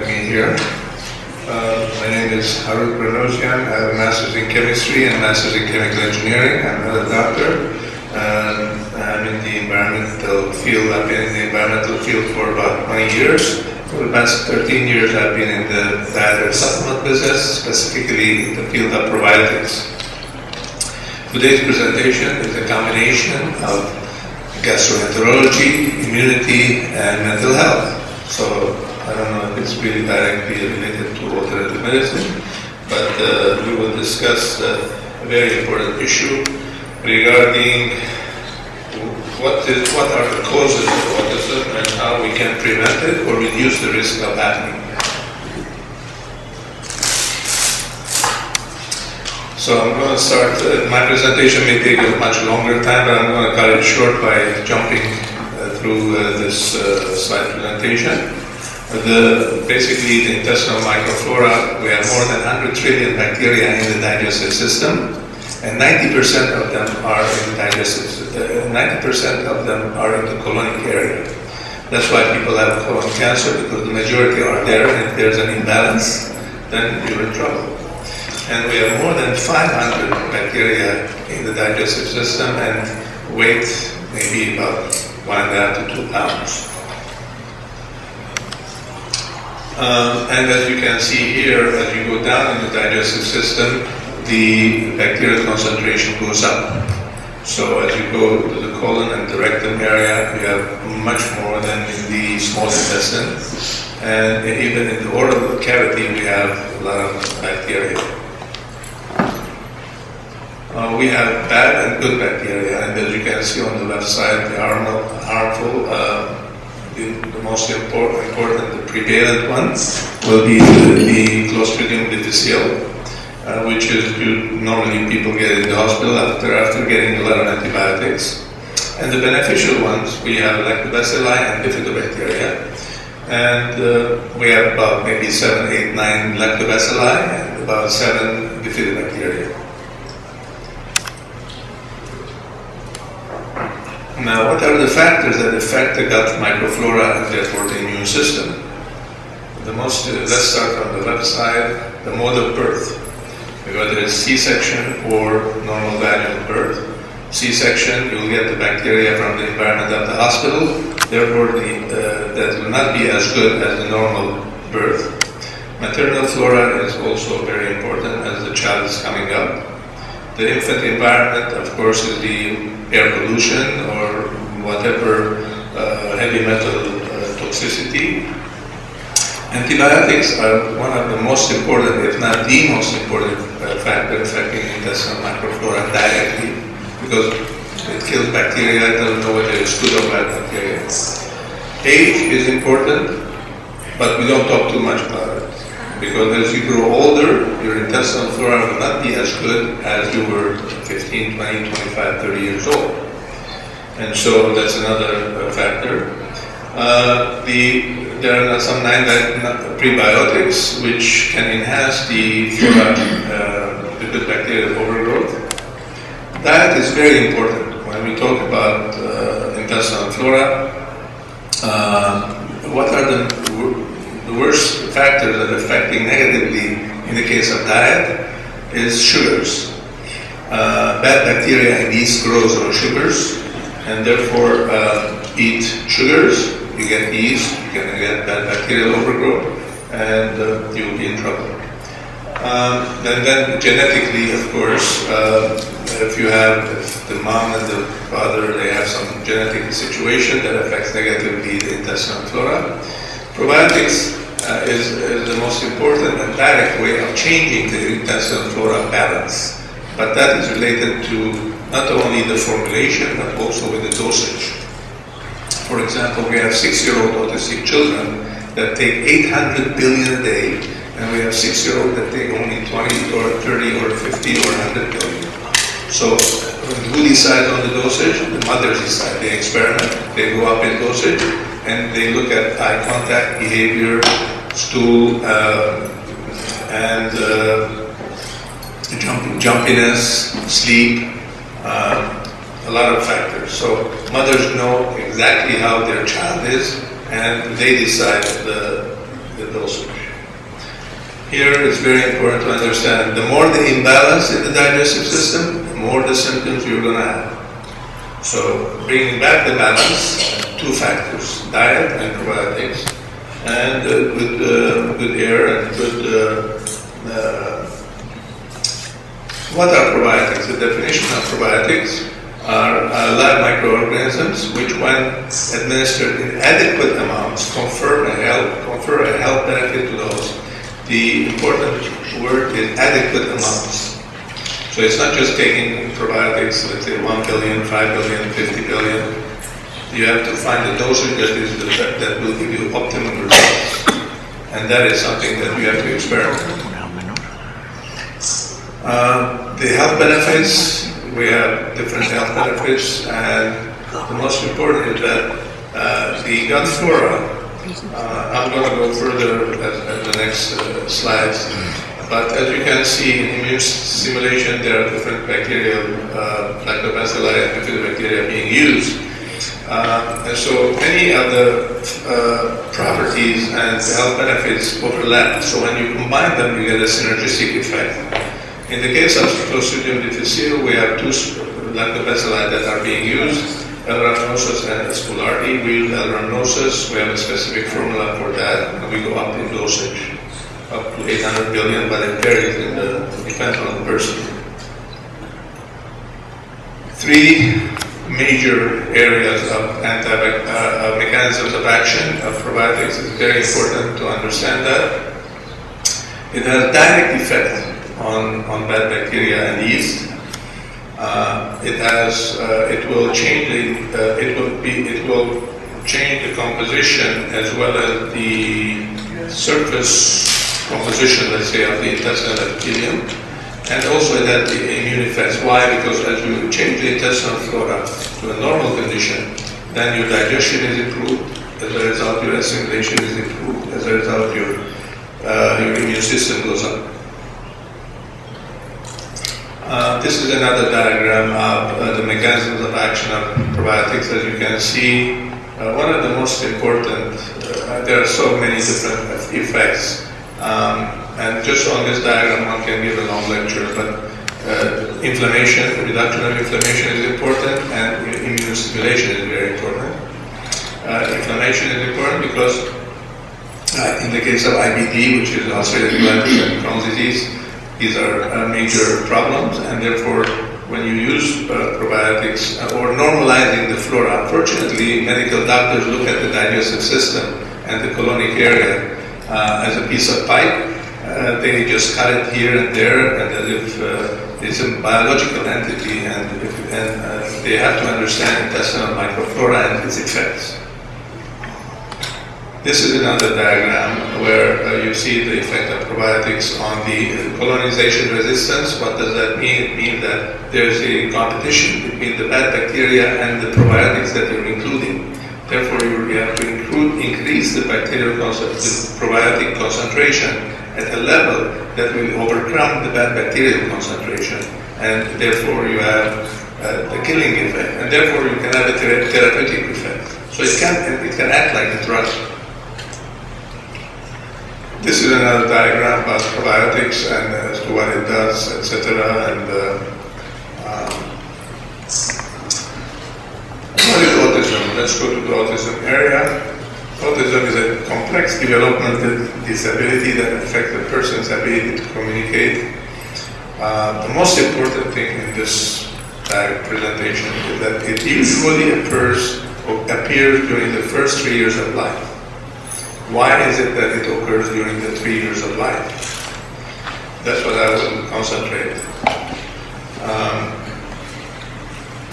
having me here. My name is Harut Pranosian. I have a master's in chemistry and master's in chemical engineering. I'm not a doctor. I'm in the environmental field. I've been in the environmental field for about 20 years. For the past 13 years, I've been in the diet and supplement business, specifically in the field of probiotics. Today's presentation is a combination of gastroenterology, immunity, and mental health. So I don't know if it's really directly related to alternative medicine, but we will discuss a very important issue regarding what are the causes of autism and how we can prevent it or reduce the risk of happening. So I'm going to start, my presentation may take a much longer time, but I'm going to cut it short by jumping through this slide presentation. Basically, the intestinal microflora, we have more than 100 trillion bacteria in the digestive system, and 90% of them are in the digestive, 90% of them are in the colonic area. That's why people have colon cancer, because the majority are there, and if there's an imbalance, then you're in trouble. And we have more than 500 bacteria in the digestive system, and weight maybe about 1.5 to 2 pounds. And as you can see here, as you go down in the digestive system, the bacterial concentration goes up. So as you go to the colon and the rectum area, you have much more than in the small intestine. And even in the oral cavity, we have a lot of bacteria. We have bad and good bacteria, and as you can see on the left side, they are not harmful. The most important, the prevalent ones, will be the Clostridium difficile, which is normally people get in the hospital after getting a lot of antibiotics. And the beneficial ones, we have Lactobacilli and Bifidobacteria. And we have about maybe 7, 8, 9 Lactobacilli and about 7 Bifidobacteria. Now, what are the factors that affect the gut microflora and therefore the immune system? Let's start on the left side, the mode of birth. Whether it's C-section or normal vaginal birth. C-section, you'll get the bacteria from the environment of the hospital, therefore that will not be as good as the normal birth. Maternal flora is also very important as the child is coming up. The infant environment, of course, is the air pollution or whatever heavy metal toxicity. Antibiotics are one of the most important, if not the most important factor affecting intestinal microflora directly, because it kills bacteria. It doesn't know whether it's good or bad bacteria. Age is important, but we don't talk too much about it. Because as you grow older, your intestinal flora will not be as good as you were 15, 20, 25, 30 years old. And so that's another factor. There are some 9 prebiotics which can enhance the flora, the good bacterial overgrowth. Diet is very important. When we talk about intestinal flora, what are the worst factors that are affecting negatively in the case of diet is sugars. Bad bacteria and yeast grows on sugars, and therefore eat sugars, you get yeast, you can get bad bacterial overgrowth, and you'll be in trouble. And then genetically, of course, if the mom and the father, they have some genetic situation that affects negatively the intestinal flora. Probiotics is the most important and direct way of changing the intestinal flora balance. But that is related to not only the formulation, but also with the dosage. For example, we have 6-year-old autistic children that take 800 billion a day, and we have 6-year-olds that take only 20 or 30 or 50 or 100 billion. So who decides on the dosage? The mothers decide. They experiment, they go up in dosage, and they look at eye contact, behavior, stool, and jumpiness, sleep, a lot of factors. So mothers know exactly how their child is, and they decide the dosage. Here it's very important to understand the more the imbalance in the digestive system, the more the symptoms you're going to have. So bringing back the balance, two factors, diet and probiotics, and good air and good... what are probiotics? The definition of probiotics are live microorganisms which, when administered in adequate amounts, confer a health benefit to those. The important word is adequate amounts. So it's not just taking probiotics, let's say 1 billion, 5 billion, 50 billion. You have to find the dosage that will give you optimum results. And that is something that you have to experiment with. The health benefits, we have different health benefits, and the most important is that the gut flora, I'm going to go further at the next slides, but as you can see in immune stimulation, there are different bacterial, lactobacilli and bifidobacteria being used. And so many of the properties and the health benefits overlap. So when you combine them, you get a synergistic effect. In the case of Clostridium difficile, we have two lactobacilli that are being used, L. rhamnosus and Aspulardi. We use L. rhamnosus. We have a specific formula for that, and we go up in dosage, up to 800 billion, but it varies depends on the person. Three major areas of mechanisms of action of probiotics. It's very important to understand that. It has direct effect on bad bacteria and yeast. It will change the composition as well as the surface composition, let's say, of the intestinal epithelium, and also it has the immune effects. Why? Because as you change the intestinal flora to a normal condition, then your digestion is improved. As a result, your assimilation is improved. As a result, your immune system goes up. This is another diagram of the mechanisms of action of probiotics. As you can see, one of the most important, there are so many different effects, and just on this diagram one can give a long lecture, but inflammation, reduction of inflammation is important, and immune stimulation is very important. Inflammation is important because in the case of IBD, which is ulcerative colitis and Crohn's disease, these are major problems, and therefore when you use probiotics or normalizing the flora, unfortunately medical doctors look at the digestive system and the colonic area as a piece of pipe. They just cut it here and there, and as if it's a biological entity, and they have to understand intestinal microflora and its effects. This is another diagram where you see the effect of probiotics on the colonization resistance. What does that mean? It means that there's a competition between the bad bacteria and the probiotics that you're including. Therefore, you have to increase the probiotic concentration at a level that will overcome the bad bacterial concentration, and therefore you have the killing effect, and therefore you can have a therapeutic effect. So it can act like a drug. This is another diagram about probiotics and as to what it does, etc. And what is autism? Let's go to the autism area. Autism is a complex developmental disability that affects a person's ability to communicate. The most important thing in this presentation is that it usually appears during the first 3 years of life. Why is it that it occurs during the 3 years of life? That's what I will concentrate.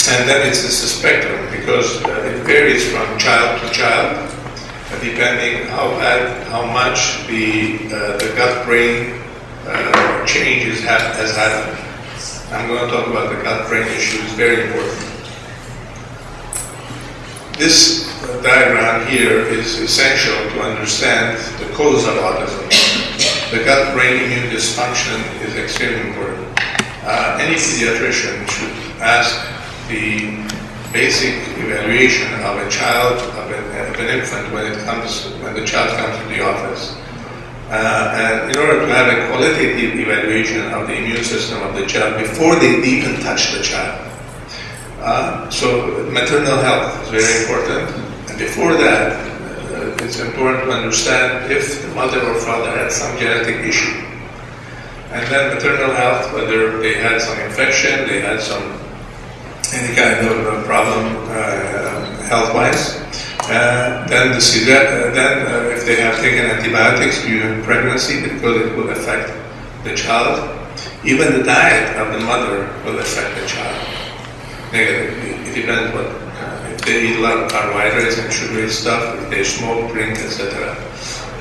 And then it's a spectrum, because it varies from child to child, depending how much the gut-brain changes has happened. I'm going to talk about the gut-brain issue. It's very important. This diagram here is essential to understand the cause of autism. The gut-brain immune dysfunction is extremely important. Any pediatrician should ask the basic evaluation of a child, of an infant, when the child comes to the office. And in order to have a qualitative evaluation of the immune system of the child before they even touch the child. So maternal health is very important. And before that, it's important to understand if the mother or father had some genetic issue. And then maternal health, whether they had some infection, they had any kind of problem health-wise. Then if they have taken antibiotics during pregnancy, because it will affect the child. Even the diet of the mother will affect the child negatively. It depends if they eat a lot of carbohydrates and sugary stuff, if they smoke, drink, etc.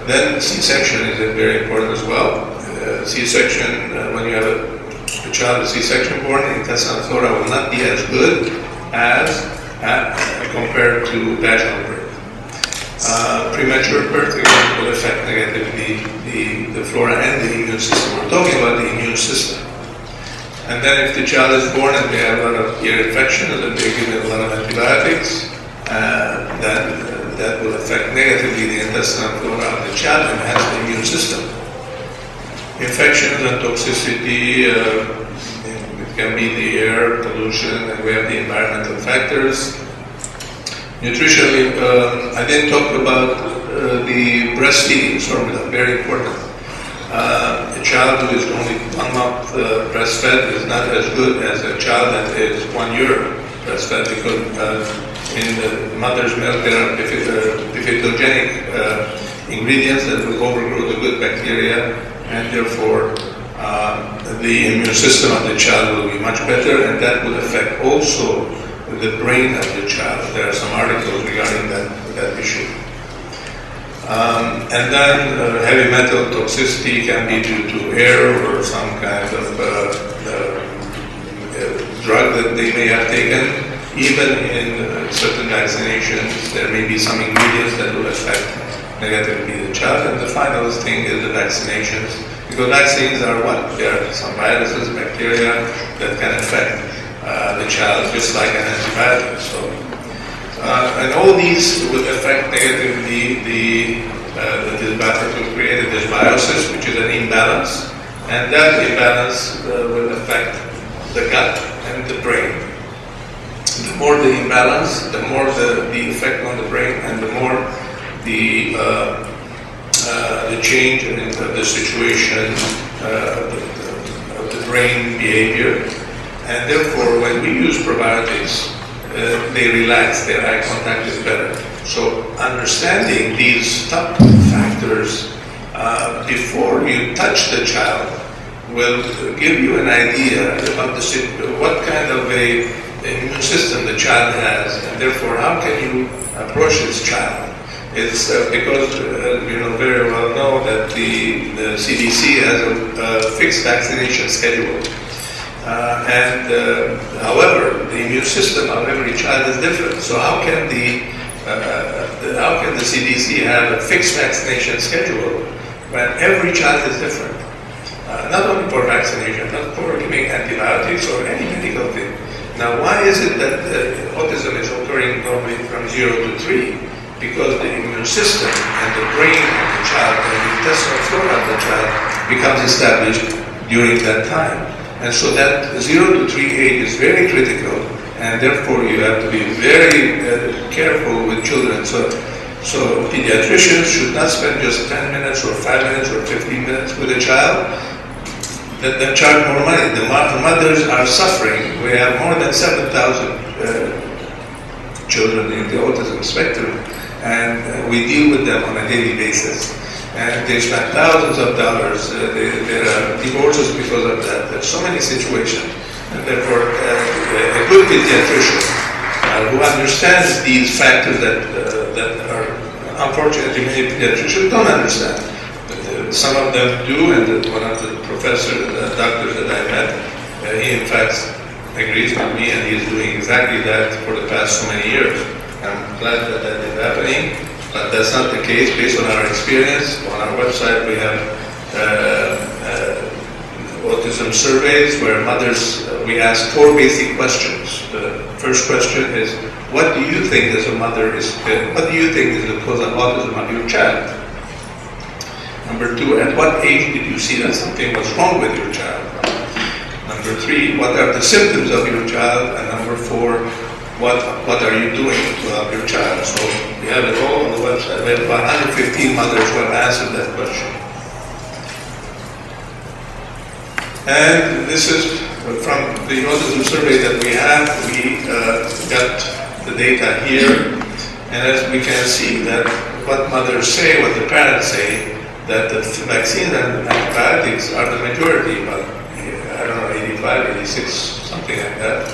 Then C-section is very important as well. C-section, when you have a child with C-section born, the intestinal flora will not be as good as compared to vaginal birth. Premature birth again will affect negatively the flora and the immune system. We're talking about the immune system. And then if the child is born and they have a lot of ear infection, and then they give them a lot of antibiotics, then that will affect negatively the intestinal flora of the child and hence the immune system. Infections and toxicity, it can be the air pollution, and we have the environmental factors. Nutritionally, I didn't talk about the breastfeeding formula, very important. A child who is only 1 month breastfed is not as good as a child that is 1 year breastfed, because in the mother's milk there are bifidogenic ingredients that will overgrow the good bacteria, and therefore the immune system of the child will be much better, and that will affect also the brain of the child. There are some articles regarding that issue. And then heavy metal toxicity can be due to air or some kind of drug that they may have taken. Even in certain vaccinations, there may be some ingredients that will affect negatively the child. And the final thing is the vaccinations. Because vaccines are what? They are some viruses, bacteria that can affect the child, just like an antibiotic. So, and all these will affect negatively it will create a dysbiosis, which is an imbalance, and that imbalance will affect the gut and the brain. The more the imbalance, the more the effect on the brain, and the more the change in the situation of the brain behavior. And therefore, when we use probiotics, they relax, their eye contact is better. So understanding these top factors before you touch the child will give you an idea about what kind of a immune system the child has, and therefore how can you approach this child. It's because you very well know that the CDC has a fixed vaccination schedule. However, the immune system of every child is different. So how can the CDC have a fixed vaccination schedule when every child is different? Not only for vaccination, but for giving antibiotics or any medical thing. Now, why is it that autism is occurring normally from 0 to 3? Because the immune system and the brain of the child and the intestinal flora of the child becomes established during that time. And so that 0 to 3 age is very critical, and therefore you have to be very careful with children. So pediatricians should not spend just 10 minutes or 5 minutes or 15 minutes with a child. That charge more money. The mothers are suffering. We have more than 7,000 children in the autism spectrum, and we deal with them on a daily basis. And they spend thousands of dollars. There are divorces because of that. There's so many situations. And therefore, a good pediatrician who understands these factors that are unfortunately many pediatricians don't understand. But, some of them do, and one of the doctors that I met, he in fact agrees with me, and he is doing exactly that for the past so many years. I'm glad that is happening. But that's not the case based on our experience. On our website we have autism surveys where mothers, we ask 4 basic questions. The first question is, what do you think as a mother what do you think is the cause of autism of your child? Number 2, at what age did you see that something was wrong with your child? Number 3, what are the symptoms of your child? And number 4, what are you doing to help your child? So we have it all on the website. We have about 115 mothers who have answered that question. And this is from the autism survey that we have. We got the data here, and as we can see that what mothers say, what the parents say, that the vaccines and antibiotics are the majority, but I don't know, 85, 86, something like that.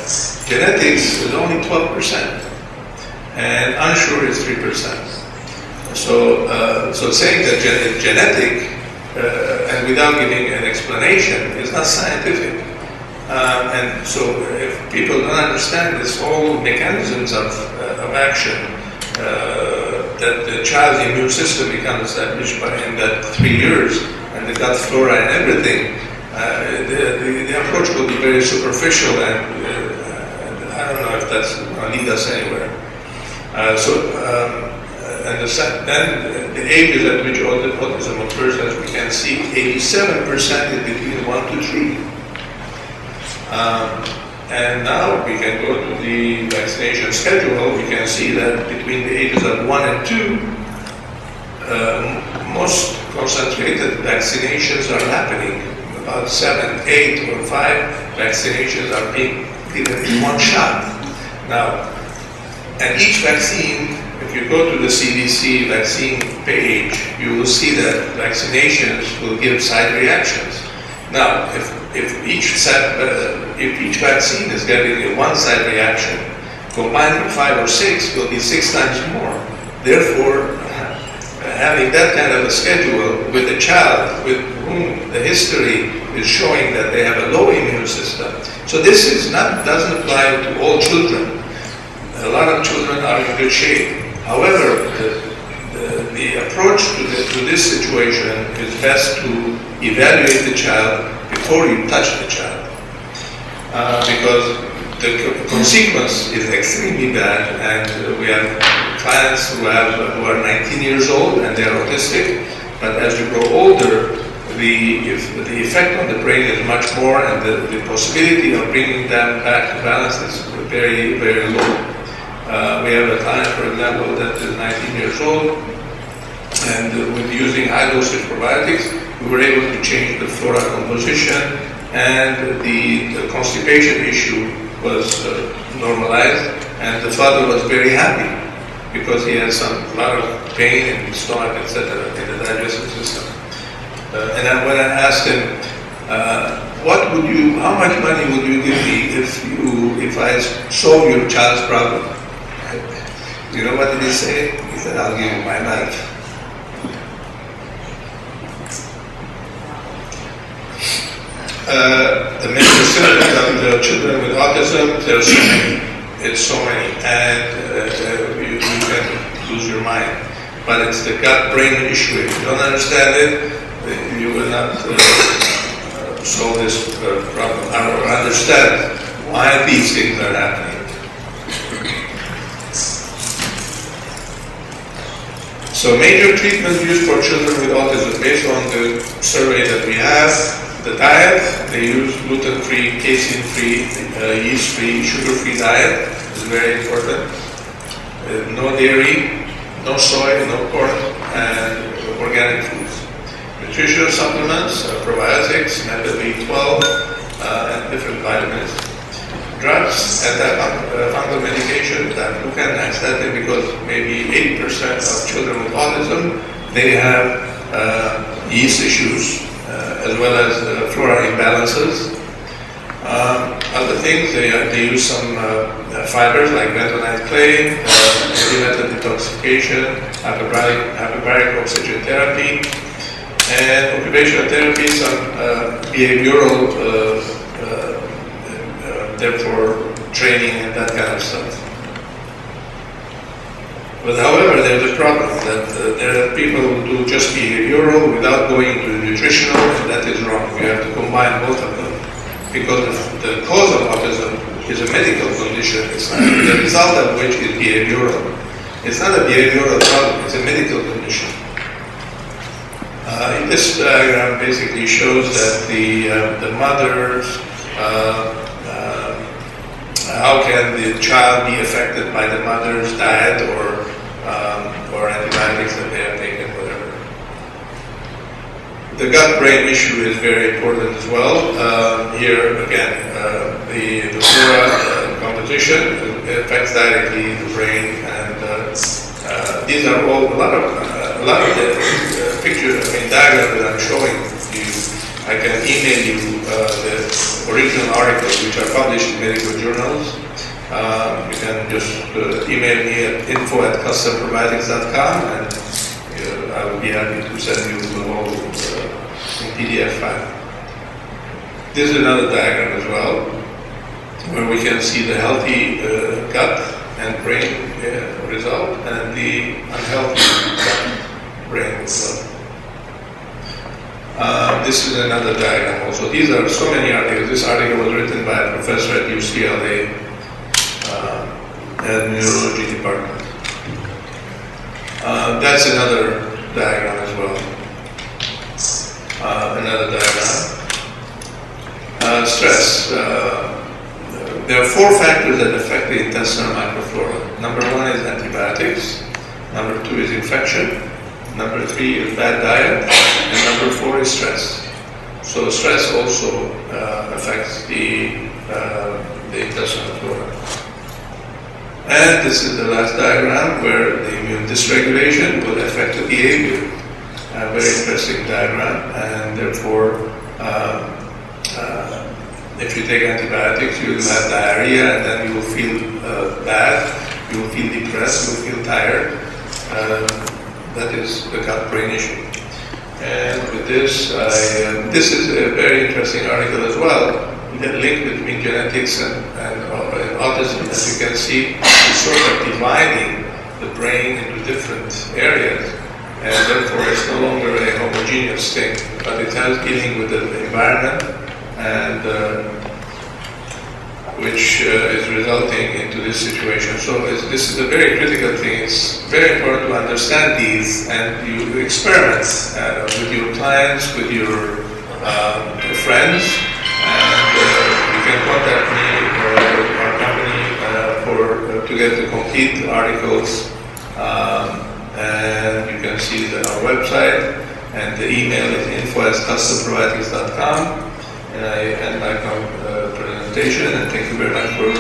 Genetics is only 12%, and unsure is 3%. So saying that it's genetic and without giving an explanation is not scientific. And so if people don't understand this whole mechanisms of action, that the child's immune system becomes established in that 3 years, and the gut flora and everything, the approach will be very superficial, and I don't know if that's going to lead us anywhere. Then the ages at which autism occurs, as we can see, 87% is between 1 to 3. And now we can go to the vaccination schedule. We can see that between the ages of 1 and 2, most concentrated vaccinations are happening. About 7, 8, or 5 vaccinations are being given in one shot. Now, and each vaccine, if you go to the CDC vaccine page, you will see that vaccinations will give side reactions. Now, if each vaccine is getting a one side reaction, combining 5 or 6 will be 6 times more. Therefore, having that kind of a schedule with a child with whom the history is showing that they have a low immune system. So this doesn't apply to all children. A lot of children are in good shape. However, the approach to this situation is best to evaluate the child before you touch the child, because the consequence is extremely bad. And we have clients who are 19 years old and they're autistic, but as you grow older, the effect on the brain is much more, and the possibility of bringing them back to balance is very, very low. We have a client, for example, that is 19 years old, and with using high dosage probiotics, we were able to change the flora composition, and the constipation issue was normalized, and the father was very happy because he had a lot of pain in his stomach, etc., in the digestive system. And then when I asked him, how much money would you give me if I solve your child's problem? You know what did he say? He said, I'll give you my life. The major symptoms of the children with autism, there are so many. It's so many. And you can lose your mind. But it's the gut-brain issue. If you don't understand it, you will not solve this problem or understand why these things are happening. So major treatments used for children with autism, based on the survey that we have, the diet, they use gluten-free, casein-free, yeast-free, sugar-free diet is very important. No dairy, no soy, no pork, and organic foods. Nutritional supplements, probiotics, method B12, and different vitamins. Drugs, antifungal medication, Bucan, astatin, because maybe 80% of children with autism, they have yeast issues, as well as flora imbalances. Other things, they use some fibers like bentonite clay, metal detoxification, hyperbaric oxygen therapy, and occupational therapy, some behavioral therefore training and that kind of stuff. But however, there's a problem that there are people who do just behavioral without going into nutritional, and that is wrong. You have to combine both of them, because the cause of autism is a medical condition. It's not, the result of which is behavioral. It's not a behavioral problem, it's a medical condition. This diagram basically shows that the mothers, how can the child be affected by the mother's diet or antibiotics that they have taken, whatever. The gut-brain issue is very important as well. Here again, the flora composition affects directly the brain, and these are all a lot of the pictures, diagrams that I'm showing you. I can email you the original articles which are published in medical journals. You can just email me at info@customprobiotics.com, and I will be happy to send you the whole in PDF file. This is another diagram as well, where we can see the healthy gut and brain result, and the unhealthy gut brain result. This is another diagram also. These are so many articles. This article was written by a professor at UCLA and neurology department. That's another diagram as well. Another diagram. Stress. There are 4 factors that affect the intestinal microflora. Number 1 is antibiotics. Number 2 is infection. Number 3 is bad diet. And number 4 is stress. So stress also affects the intestinal flora. And this is the last diagram where the immune dysregulation will affect the behavior. A very interesting diagram, and therefore if you take antibiotics, you will have diarrhea, and then you will feel bad, you will feel depressed, you will feel tired. That is the gut-brain issue. And with this, this is a very interesting article as well. The link between genetics and autism, as you can see, is sort of dividing the brain into different areas, and therefore it's no longer a homogeneous thing, but it has dealing with the environment, and which is resulting into this situation. So this is a very critical thing. It's very important to understand these, and you experiment with your clients, with your friends, and you can contact me or our company to get the complete articles, and you can see our website, and the email is info@customprobiotics.com. And I end my presentation, and thank you very much for